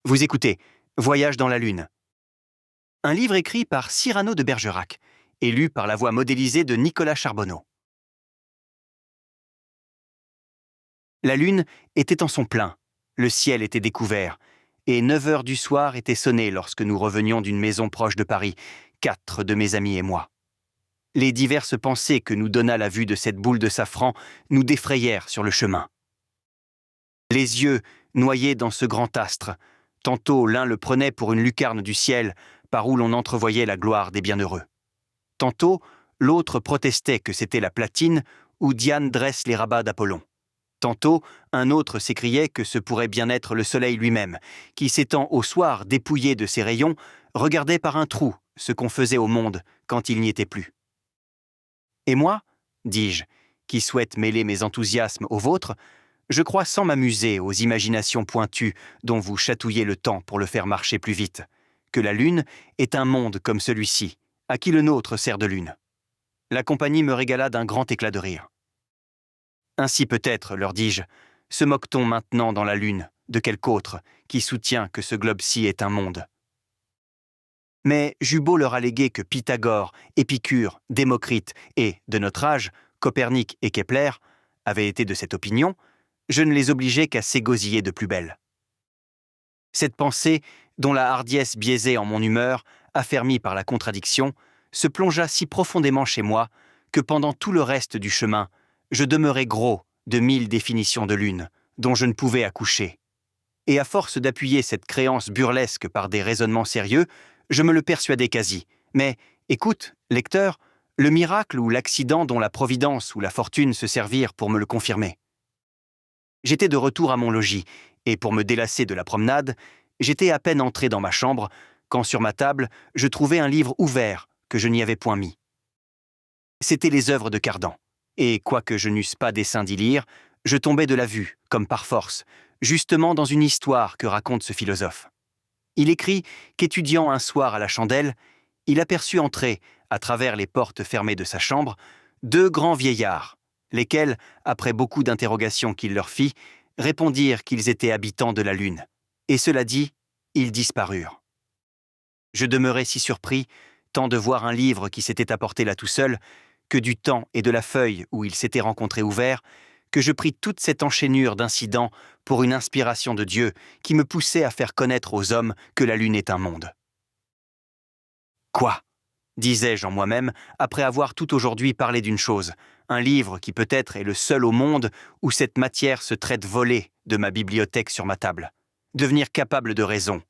Vous écoutez Voyage dans la Lune. Un livre écrit par Cyrano de Bergerac et lu par la voix modélisée de Nicolas Charbonneau. La Lune était en son plein, le ciel était découvert, et 9 heures du soir étaient sonnées lorsque nous revenions d'une maison proche de Paris, 4 de mes amis et moi. Les diverses pensées que nous donna la vue de cette boule de safran nous défrayèrent sur le chemin. Les yeux noyés dans ce grand astre, tantôt l'un le prenait pour une lucarne du ciel, par où l'on entrevoyait la gloire des bienheureux. Tantôt, l'autre protestait que c'était la platine où Diane dresse les rabats d'Apollon. Tantôt, un autre s'écriait que ce pourrait bien être le soleil lui-même, qui s'étant au soir dépouillé de ses rayons, regardait par un trou ce qu'on faisait au monde quand il n'y était plus. Et moi, dis-je, qui souhaite mêler mes enthousiasmes aux vôtres, je crois sans m'amuser aux imaginations pointues dont vous chatouillez le temps pour le faire marcher plus vite, que la Lune est un monde comme celui-ci, à qui le nôtre sert de lune. La compagnie me régala d'un grand éclat de rire. Ainsi peut-être, leur dis-je, se moque-t-on maintenant dans la Lune de quelque autre qui soutient que ce globe-ci est un monde. Mais j'eus beau leur alléguer que Pythagore, Épicure, Démocrite et, de notre âge, Copernic et Kepler avaient été de cette opinion, je ne les obligeais qu'à s'égosiller de plus belle. Cette pensée, dont la hardiesse biaisée en mon humeur, affermie par la contradiction, se plongea si profondément chez moi que pendant tout le reste du chemin, je demeurais gros de 1000 définitions de lune, dont je ne pouvais accoucher. Et à force d'appuyer cette créance burlesque par des raisonnements sérieux, je me le persuadais quasi. Mais, écoute, lecteur, le miracle ou l'accident dont la providence ou la fortune se servirent pour me le confirmer. J'étais de retour à mon logis, et pour me délasser de la promenade, j'étais à peine entré dans ma chambre, quand sur ma table, je trouvai un livre ouvert que je n'y avais point mis. C'étaient les œuvres de Cardan, et quoique je n'eusse pas dessein d'y lire, je tombais de la vue, comme par force, justement dans une histoire que raconte ce philosophe. Il écrit qu'étudiant un soir à la chandelle, il aperçut entrer, à travers les portes fermées de sa chambre, 2 grands vieillards, lesquels, après beaucoup d'interrogations qu'il leur fit, répondirent qu'ils étaient habitants de la Lune. Et cela dit, ils disparurent. Je demeurai si surpris, tant de voir un livre qui s'était apporté là tout seul, que du temps et de la feuille où il s'était rencontré ouvert, que je pris toute cette enchaînure d'incidents pour une inspiration de Dieu qui me poussait à faire connaître aux hommes que la Lune est un monde. Quoi ? Disais-je en moi-même, après avoir tout aujourd'hui parlé d'une chose, un livre qui peut-être est le seul au monde où cette matière se traite volée de ma bibliothèque sur ma table. Devenir capable de raison,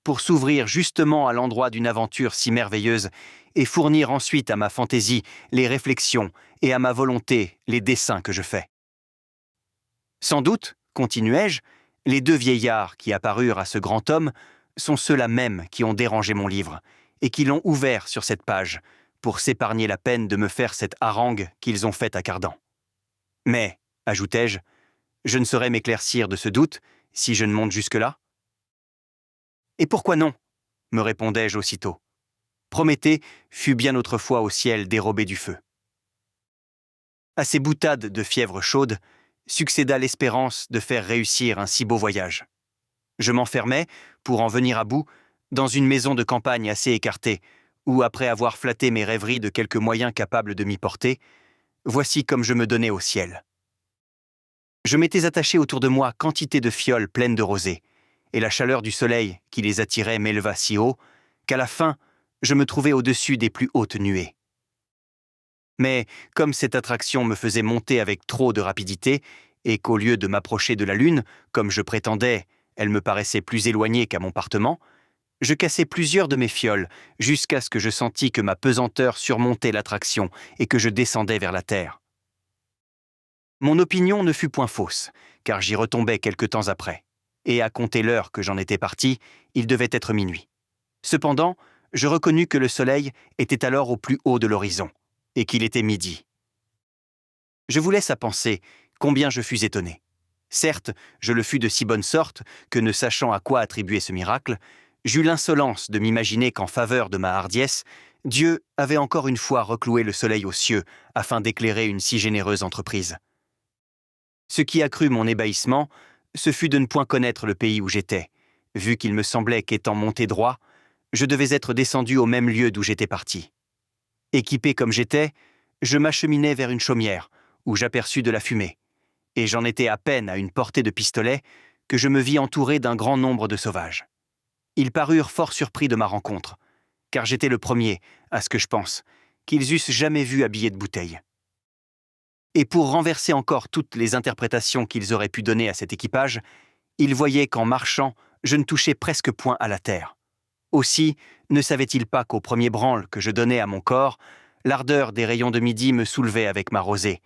pour s'ouvrir justement à l'endroit d'une aventure si merveilleuse et fournir ensuite à ma fantaisie les réflexions et à ma volonté les dessins que je fais. Sans doute, continuai-je, les 2 vieillards qui apparurent à ce grand homme sont ceux-là même qui ont dérangé mon livre et qui l'ont ouvert sur cette page pour s'épargner la peine de me faire cette harangue qu'ils ont faite à Cardan. Mais, ajoutai-je, je ne saurais m'éclaircir de ce doute si je ne monte jusque-là. Et pourquoi non ? Me répondais-je aussitôt. Prométhée fut bien autrefois au ciel dérobé du feu. À ces boutades de fièvre chaude succéda l'espérance de faire réussir un si beau voyage. Je m'enfermai, pour en venir à bout, dans une maison de campagne assez écartée, où, après avoir flatté mes rêveries de quelques moyens capables de m'y porter, voici comme je me donnais au ciel. Je m'étais attaché autour de moi quantité de fioles pleines de rosée, et la chaleur du soleil qui les attirait m'éleva si haut, qu'à la fin, je me trouvai au-dessus des plus hautes nuées. Mais comme cette attraction me faisait monter avec trop de rapidité, et qu'au lieu de m'approcher de la Lune, comme je prétendais, elle me paraissait plus éloignée qu'à mon partement, je cassai plusieurs de mes fioles, jusqu'à ce que je sentis que ma pesanteur surmontait l'attraction et que je descendais vers la terre. Mon opinion ne fut point fausse, car j'y retombai quelque temps après, et à compter l'heure que j'en étais parti, il devait être minuit. Cependant, je reconnus que le soleil était alors au plus haut de l'horizon, et qu'il était midi. Je vous laisse à penser combien je fus étonné. Certes, je le fus de si bonne sorte que, ne sachant à quoi attribuer ce miracle, j'eus l'insolence de m'imaginer qu'en faveur de ma hardiesse, Dieu avait encore une fois recloué le soleil aux cieux afin d'éclairer une si généreuse entreprise. Ce qui accrut mon ébahissement, ce fut de ne point connaître le pays où j'étais, vu qu'il me semblait qu'étant monté droit, je devais être descendu au même lieu d'où j'étais parti. Équipé comme j'étais, je m'acheminais vers une chaumière, où j'aperçus de la fumée, et j'en étais à peine à une portée de pistolet que je me vis entouré d'un grand nombre de sauvages. Ils parurent fort surpris de ma rencontre, car j'étais le premier, à ce que je pense, qu'ils eussent jamais vu habillé de bouteille. Et pour renverser encore toutes les interprétations qu'ils auraient pu donner à cet équipage, ils voyaient qu'en marchant, je ne touchais presque point à la terre. Aussi, ne savaient-ils pas qu'au premier branle que je donnais à mon corps, l'ardeur des rayons de midi me soulevait avec ma rosée,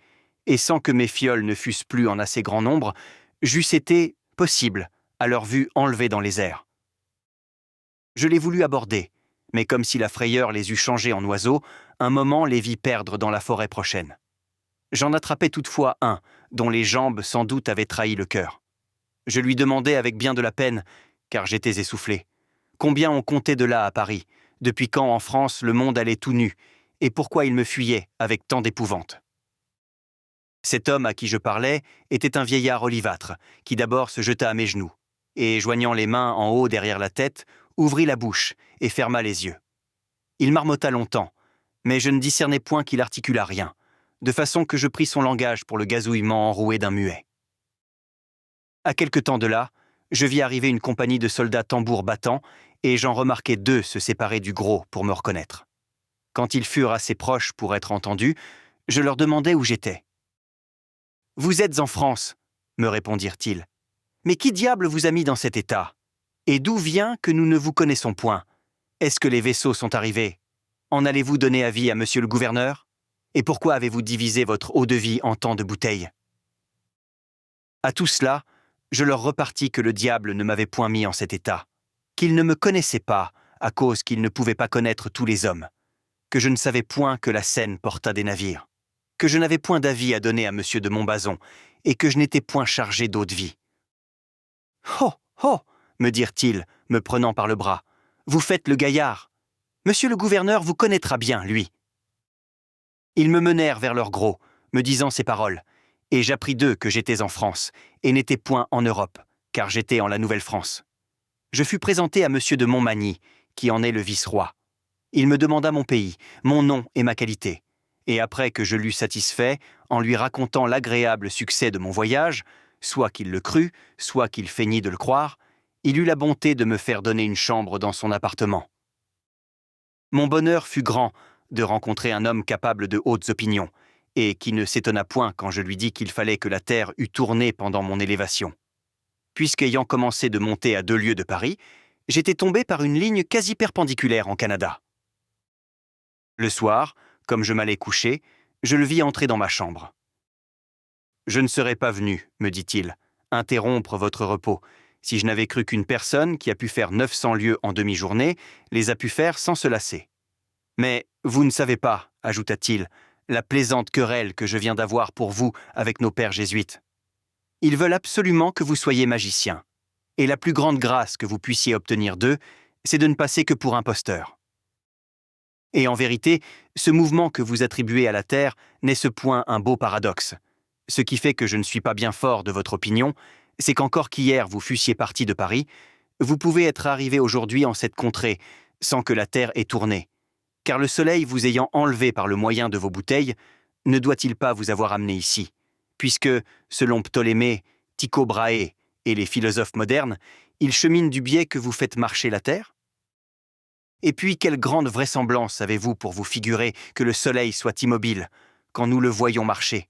et sans que mes fioles ne fussent plus en assez grand nombre, j'eusse été, possible, à leur vue enlevée dans les airs. Je les voulus aborder, mais comme si la frayeur les eût changés en oiseaux, un moment les vis perdre dans la forêt prochaine. J'en attrapai toutefois un, dont les jambes sans doute avaient trahi le cœur. Je lui demandai avec bien de la peine, car j'étais essoufflé, combien on comptait de là à Paris, depuis quand en France le monde allait tout nu, et pourquoi il me fuyait avec tant d'épouvante. Cet homme à qui je parlais était un vieillard olivâtre, qui d'abord se jeta à mes genoux, et joignant les mains en haut derrière la tête, ouvrit la bouche et ferma les yeux. Il marmotta longtemps, mais je ne discernais point qu'il articula rien, de façon que je pris son langage pour le gazouillement enroué d'un muet. À quelque temps de là, je vis arriver une compagnie de soldats tambours battants, et j'en remarquai deux se séparer du gros pour me reconnaître. Quand ils furent assez proches pour être entendus, je leur demandai où j'étais. « Vous êtes en France, » me répondirent-ils. « Mais qui diable vous a mis dans cet état? Et d'où vient que nous ne vous connaissons point? Est-ce que les vaisseaux sont arrivés? En allez-vous donner avis à monsieur le gouverneur? Et pourquoi avez-vous divisé votre eau-de-vie en tant de bouteilles? » À tout cela, je leur repartis que le diable ne m'avait point mis en cet état, qu'il ne me connaissait pas à cause qu'il ne pouvait pas connaître tous les hommes, que je ne savais point que la Seine porta des navires, que je n'avais point d'avis à donner à monsieur de Montbazon, et que je n'étais point chargé d'eau-de-vie. « Oh, oh !» me dirent-ils, me prenant par le bras. « Vous faites le gaillard. Monsieur le gouverneur vous connaîtra bien, lui. » Ils me menèrent vers leur gros, me disant ces paroles, et j'appris d'eux que j'étais en France, et n'étais point en Europe, car j'étais en la Nouvelle-France. Je fus présenté à monsieur de Montmagny, qui en est le vice-roi. Il me demanda mon pays, mon nom et ma qualité, et après que je l'eus satisfait, en lui racontant l'agréable succès de mon voyage, soit qu'il le crût, soit qu'il feignît de le croire, il eut la bonté de me faire donner une chambre dans son appartement. Mon bonheur fut grand de rencontrer un homme capable de hautes opinions, et qui ne s'étonna point quand je lui dis qu'il fallait que la terre eût tourné pendant mon élévation. Puisqu'ayant commencé de monter à 2 lieues de Paris, j'étais tombé par une ligne quasi perpendiculaire en Canada. Le soir, comme je m'allais coucher, je le vis entrer dans ma chambre. « Je ne serais pas venu, me dit-il, interrompre votre repos, si je n'avais cru qu'une personne qui a pu faire 900 lieues en demi-journée les a pu faire sans se lasser. Mais vous ne savez pas, ajouta-t-il, la plaisante querelle que je viens d'avoir pour vous avec nos pères jésuites. Ils veulent absolument que vous soyez magicien, et la plus grande grâce que vous puissiez obtenir d'eux, c'est de ne passer que pour imposteur. Et en vérité, ce mouvement que vous attribuez à la terre n'est ce point un beau paradoxe. Ce qui fait que je ne suis pas bien fort de votre opinion, c'est qu'encore qu'hier vous fussiez parti de Paris, vous pouvez être arrivé aujourd'hui en cette contrée, sans que la terre ait tourné. Car le soleil vous ayant enlevé par le moyen de vos bouteilles, ne doit-il pas vous avoir amené ici, puisque, selon Ptolémée, Tycho Brahe et les philosophes modernes, il chemine du biais que vous faites marcher la terre? Et puis, quelle grande vraisemblance avez-vous pour vous figurer que le soleil soit immobile, quand nous le voyons marcher,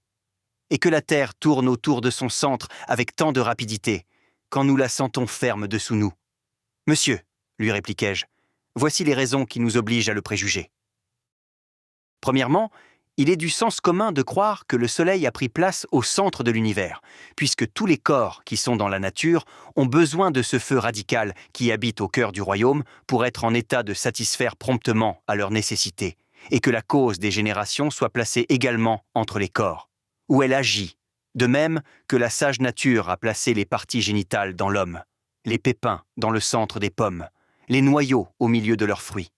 et que la terre tourne autour de son centre avec tant de rapidité, quand nous la sentons ferme dessous nous? Monsieur, lui répliquai-je, voici les raisons qui nous obligent à le préjuger. Premièrement, il est du sens commun de croire que le Soleil a pris place au centre de l'univers, puisque tous les corps qui sont dans la nature ont besoin de ce feu radical qui habite au cœur du royaume pour être en état de satisfaire promptement à leurs nécessités, et que la cause des générations soit placée également entre les corps, où elle agit, de même que la sage nature a placé les parties génitales dans l'homme, les pépins dans le centre des pommes, les noyaux au milieu de leurs fruits,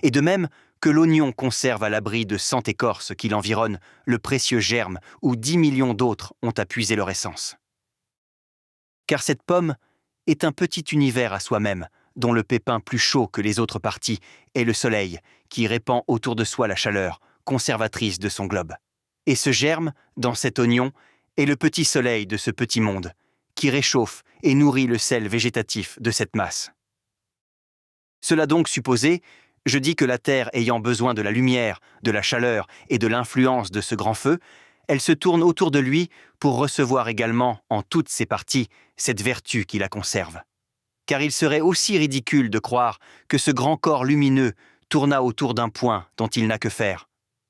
et de même que l'oignon conserve à l'abri de 100 écorces qui l'environnent le précieux germe où 10 millions d'autres ont à puiser leur essence. Car cette pomme est un petit univers à soi-même, dont le pépin plus chaud que les autres parties est le Soleil, qui répand autour de soi la chaleur, conservatrice de son globe. Et ce germe, dans cet oignon, est le petit soleil de ce petit monde, qui réchauffe et nourrit le sel végétatif de cette masse. Cela donc supposé, je dis que la Terre ayant besoin de la lumière, de la chaleur et de l'influence de ce grand feu, elle se tourne autour de lui pour recevoir également, en toutes ses parties, cette vertu qui la conserve. Car il serait aussi ridicule de croire que ce grand corps lumineux tourna autour d'un point dont il n'a que faire,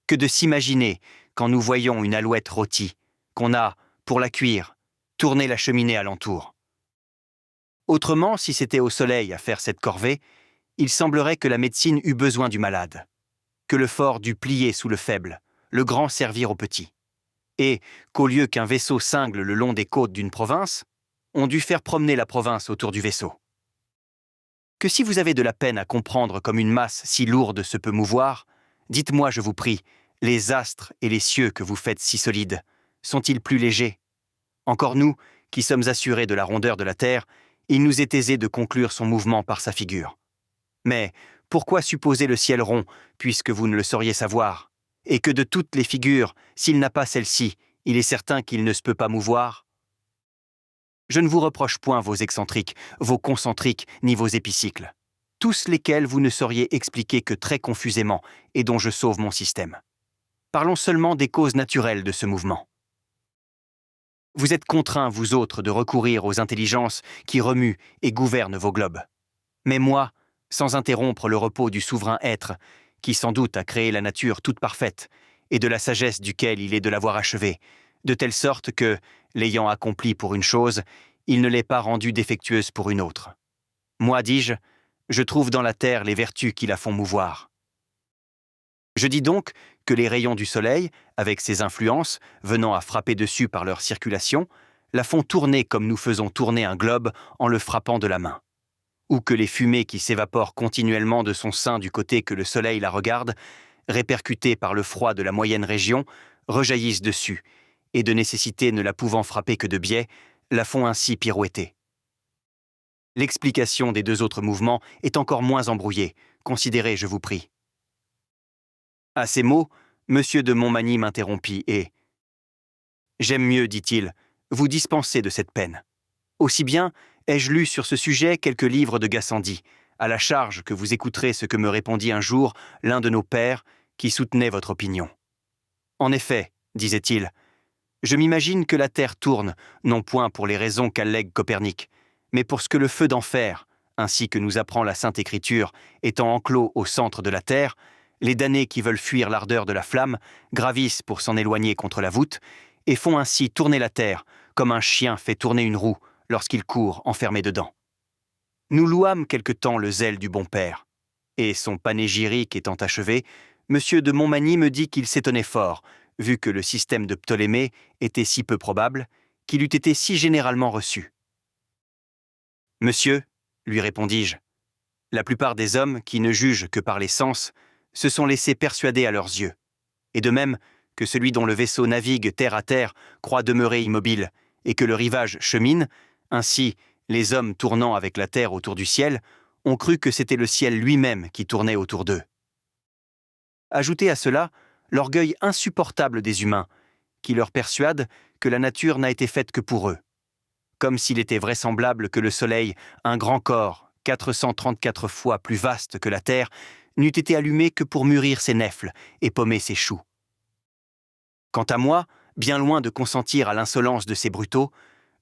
que de s'imaginer, quand nous voyons une alouette rôtie, qu'on a, pour la cuire, tourné la cheminée alentour. Autrement, si c'était au Soleil à faire cette corvée, il semblerait que la médecine eût besoin du malade, que le fort dût plier sous le faible, le grand servir au petit, et qu'au lieu qu'un vaisseau cingle le long des côtes d'une province, on dût faire promener la province autour du vaisseau. Que si vous avez de la peine à comprendre comme une masse si lourde se peut mouvoir, dites-moi, je vous prie, les astres et les cieux que vous faites si solides, sont-ils plus légers? Encore nous, qui sommes assurés de la rondeur de la Terre, il nous est aisé de conclure son mouvement par sa figure. Mais pourquoi supposer le ciel rond, puisque vous ne le sauriez savoir, et que de toutes les figures, s'il n'a pas celle-ci, il est certain qu'il ne se peut pas mouvoir? Je ne vous reproche point vos excentriques, vos concentriques, ni vos épicycles, tous lesquels vous ne sauriez expliquer que très confusément, et dont je sauve mon système. Parlons seulement des causes naturelles de ce mouvement. Vous êtes contraints, vous autres, de recourir aux intelligences qui remuent et gouvernent vos globes. Mais moi, sans interrompre le repos du souverain être, qui sans doute a créé la nature toute parfaite, et de la sagesse duquel il est de l'avoir achevée, de telle sorte que, l'ayant accomplie pour une chose, il ne l'ait pas rendue défectueuse pour une autre. Moi, dis-je, je trouve dans la terre les vertus qui la font mouvoir. Je dis donc que les rayons du soleil, avec ses influences, venant à frapper dessus par leur circulation, la font tourner comme nous faisons tourner un globe en le frappant de la main. Ou que les fumées qui s'évaporent continuellement de son sein du côté que le soleil la regarde, répercutées par le froid de la moyenne région, rejaillissent dessus, et de nécessité ne la pouvant frapper que de biais, la font ainsi pirouetter. L'explication des deux autres mouvements est encore moins embrouillée, considérez, je vous prie. À ces mots, M. de Montmagny m'interrompit et « J'aime mieux, dit-il, vous dispenser de cette peine. Aussi bien ai-je lu sur ce sujet quelques livres de Gassendi, à la charge que vous écouterez ce que me répondit un jour l'un de nos pères qui soutenait votre opinion. En effet, disait-il, je m'imagine que la Terre tourne, non point pour les raisons qu'allègue Copernic, mais pour ce que le feu d'enfer, ainsi que nous apprend la Sainte Écriture, étant enclos au centre de la Terre, les damnés qui veulent fuir l'ardeur de la flamme gravissent pour s'en éloigner contre la voûte, et font ainsi tourner la Terre, comme un chien fait tourner une roue lorsqu'il court enfermé dedans. Nous louâmes quelque temps le zèle du bon père, et son panégyrique étant achevé, M. de Montmagny me dit qu'il s'étonnait fort, vu que le système de Ptolémée était si peu probable, qu'il eût été si généralement reçu. « Monsieur, lui répondis-je, la plupart des hommes qui ne jugent que par les sens se sont laissés persuader à leurs yeux, et de même que celui dont le vaisseau navigue terre à terre croit demeurer immobile, et que le rivage chemine, ainsi les hommes tournant avec la terre autour du ciel ont cru que c'était le ciel lui-même qui tournait autour d'eux. Ajoutez à cela l'orgueil insupportable des humains, qui leur persuade que la nature n'a été faite que pour eux, comme s'il était vraisemblable que le Soleil, un grand corps, 434 fois plus vaste que la Terre, n'eût été allumé que pour mûrir ses nèfles et pommer ses choux. Quant à moi, bien loin de consentir à l'insolence de ces brutaux,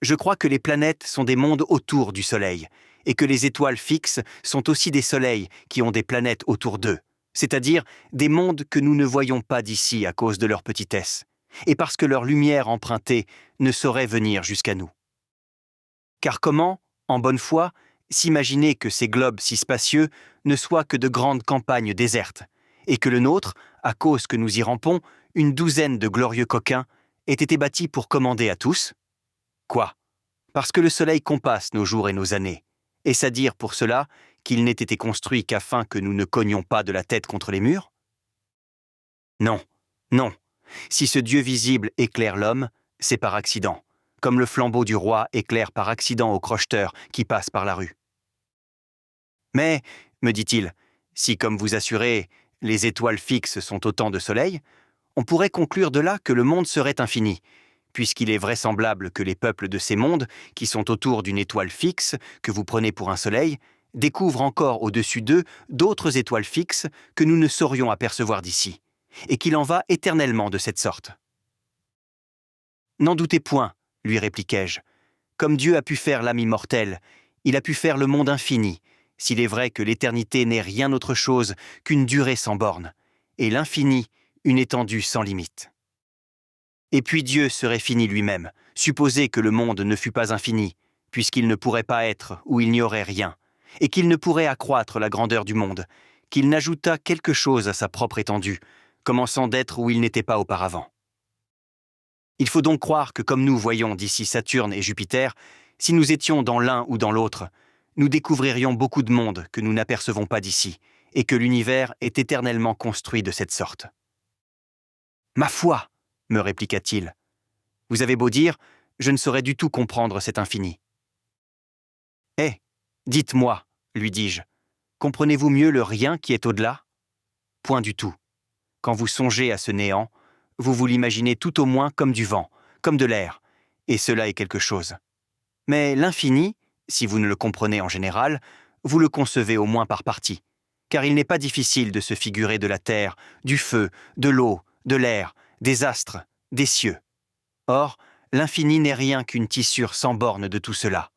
je crois que les planètes sont des mondes autour du Soleil, et que les étoiles fixes sont aussi des soleils qui ont des planètes autour d'eux, c'est-à-dire des mondes que nous ne voyons pas d'ici à cause de leur petitesse, et parce que leur lumière empruntée ne saurait venir jusqu'à nous. Car comment, en bonne foi, s'imaginer que ces globes si spacieux ne soient que de grandes campagnes désertes, et que le nôtre, à cause que nous y rampons, une douzaine de glorieux coquins, ait été bâti pour commander à tous? Quoi? Parce que le soleil compasse nos jours et nos années, est-ce à dire pour cela qu'il n'ait été construit qu'afin que nous ne cognions pas de la tête contre les murs? Non, non. Si ce Dieu visible éclaire l'homme, c'est par accident, comme le flambeau du roi éclaire par accident au crocheteur qui passe par la rue. Mais, me dit-il, si, comme vous assurez, les étoiles fixes sont autant de soleils, on pourrait conclure de là que le monde serait infini, puisqu'il est vraisemblable que les peuples de ces mondes, qui sont autour d'une étoile fixe, que vous prenez pour un soleil, découvrent encore au-dessus d'eux d'autres étoiles fixes que nous ne saurions apercevoir d'ici, et qu'il en va éternellement de cette sorte. N'en doutez point, lui répliquai-je. Comme Dieu a pu faire l'âme immortelle, il a pu faire le monde infini, s'il est vrai que l'éternité n'est rien autre chose qu'une durée sans borne, et l'infini une étendue sans limite. Et puis Dieu serait fini lui-même, supposé que le monde ne fût pas infini, puisqu'il ne pourrait pas être où il n'y aurait rien, et qu'il ne pourrait accroître la grandeur du monde, qu'il n'ajoutât quelque chose à sa propre étendue, commençant d'être où il n'était pas auparavant. Il faut donc croire que comme nous voyons d'ici Saturne et Jupiter, si nous étions dans l'un ou dans l'autre, nous découvririons beaucoup de mondes que nous n'apercevons pas d'ici, et que l'univers est éternellement construit de cette sorte. « Ma foi !» me répliqua-t-il. « Vous avez beau dire, je ne saurais du tout comprendre cet infini. »« Eh, dites-moi, lui dis-je, comprenez-vous mieux le rien qui est au-delà ? Point du tout. Quand vous songez à ce néant, vous vous l'imaginez tout au moins comme du vent, comme de l'air, et cela est quelque chose. Mais l'infini, si vous ne le comprenez en général, vous le concevez au moins par partie, car il n'est pas difficile de se figurer de la terre, du feu, de l'eau, de l'air, des astres, des cieux. Or, l'infini n'est rien qu'une tissure sans borne de tout cela.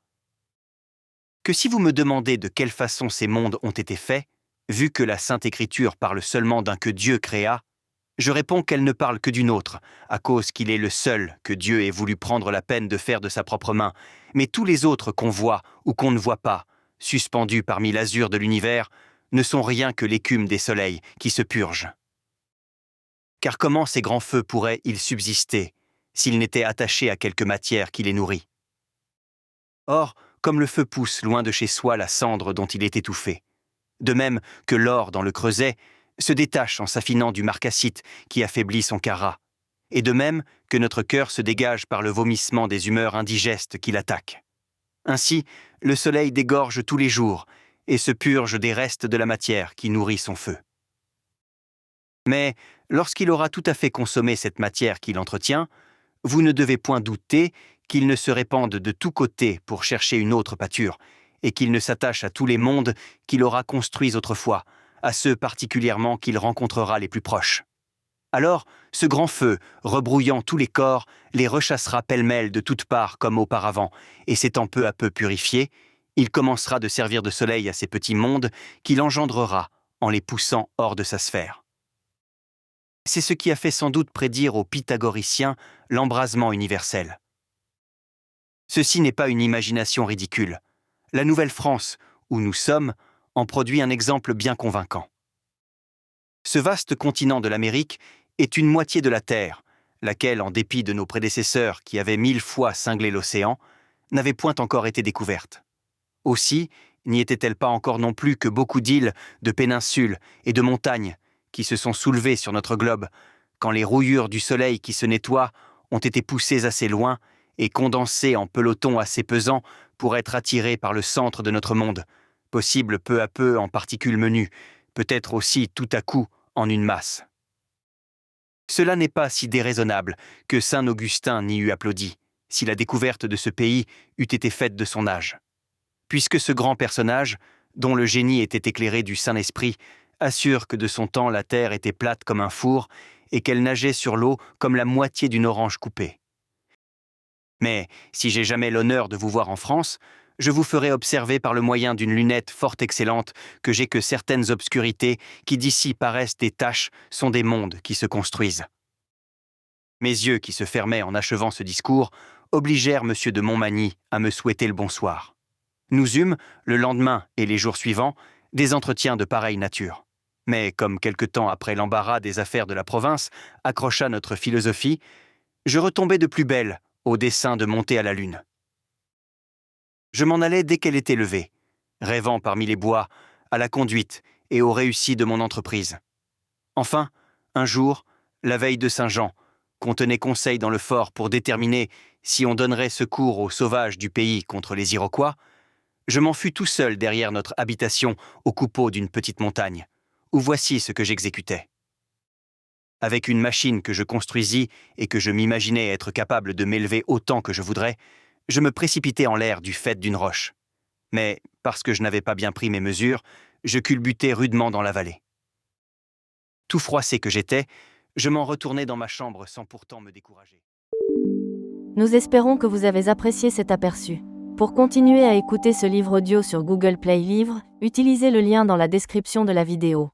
Que si vous me demandez de quelle façon ces mondes ont été faits, vu que la Sainte Écriture parle seulement d'un que Dieu créa, je réponds qu'elle ne parle que d'une autre, à cause qu'il est le seul que Dieu ait voulu prendre la peine de faire de sa propre main, mais tous les autres qu'on voit ou qu'on ne voit pas, suspendus parmi l'azur de l'univers, ne sont rien que l'écume des soleils qui se purgent. Car comment ces grands feux pourraient-ils subsister s'ils n'étaient attachés à quelque matière qui les nourrit ? Or, comme le feu pousse loin de chez soi la cendre dont il est étouffé, de même que l'or dans le creuset se détache en s'affinant du marcassite qui affaiblit son carat, et de même que notre cœur se dégage par le vomissement des humeurs indigestes qui l'attaquent. Ainsi, le soleil dégorge tous les jours et se purge des restes de la matière qui nourrit son feu. Mais lorsqu'il aura tout à fait consommé cette matière qu'il entretient, vous ne devez point douter qu'il ne se répande de tous côtés pour chercher une autre pâture, et qu'il ne s'attache à tous les mondes qu'il aura construits autrefois, à ceux particulièrement qu'il rencontrera les plus proches. Alors, ce grand feu, rebrouillant tous les corps, les rechassera pêle-mêle de toutes parts comme auparavant, et s'étant peu à peu purifié, il commencera de servir de soleil à ces petits mondes qu'il engendrera en les poussant hors de sa sphère. C'est ce qui a fait sans doute prédire aux pythagoriciens l'embrasement universel. Ceci n'est pas une imagination ridicule. La Nouvelle-France, où nous sommes, en produit un exemple bien convaincant. Ce vaste continent de l'Amérique est une moitié de la Terre, laquelle, en dépit de nos prédécesseurs qui avaient 1000 fois cinglé l'océan, n'avait point encore été découverte. Aussi, n'y était-elle pas encore non plus que beaucoup d'îles, de péninsules et de montagnes qui se sont soulevées sur notre globe, quand les rouillures du soleil qui se nettoient ont été poussées assez loin et condensées en pelotons assez pesants pour être attirées par le centre de notre monde, possible peu à peu en particules menues, peut-être aussi tout à coup en une masse. Cela n'est pas si déraisonnable que saint Augustin n'y eût applaudi, si la découverte de ce pays eût été faite de son âge. Puisque ce grand personnage, dont le génie était éclairé du Saint-Esprit, assure que de son temps la terre était plate comme un four et qu'elle nageait sur l'eau comme la moitié d'une orange coupée. Mais si j'ai jamais l'honneur de vous voir en France, je vous ferai observer par le moyen d'une lunette fort excellente que j'ai que certaines obscurités qui d'ici paraissent des taches sont des mondes qui se construisent. Mes yeux qui se fermaient en achevant ce discours obligèrent M. de Montmagny à me souhaiter le bonsoir. Nous eûmes, le lendemain et les jours suivants, des entretiens de pareille nature. Mais comme quelque temps après l'embarras des affaires de la province accrocha notre philosophie, je retombai de plus belle au dessein de monter à la lune. Je m'en allais dès qu'elle était levée, rêvant parmi les bois, à la conduite et aux réussites de mon entreprise. Enfin, un jour, la veille de Saint-Jean, qu'on tenait conseil dans le fort pour déterminer si on donnerait secours aux sauvages du pays contre les Iroquois, je m'en fus tout seul derrière notre habitation au coupeau d'une petite montagne, où voici ce que j'exécutais. Avec une machine que je construisis et que je m'imaginais être capable de m'élever autant que je voudrais, je me précipitai en l'air du faîte d'une roche. Mais, parce que je n'avais pas bien pris mes mesures, je culbutai rudement dans la vallée. Tout froissé que j'étais, je m'en retournai dans ma chambre sans pourtant me décourager. Nous espérons que vous avez apprécié cet aperçu. Pour continuer à écouter ce livre audio sur Google Play Livres, utilisez le lien dans la description de la vidéo.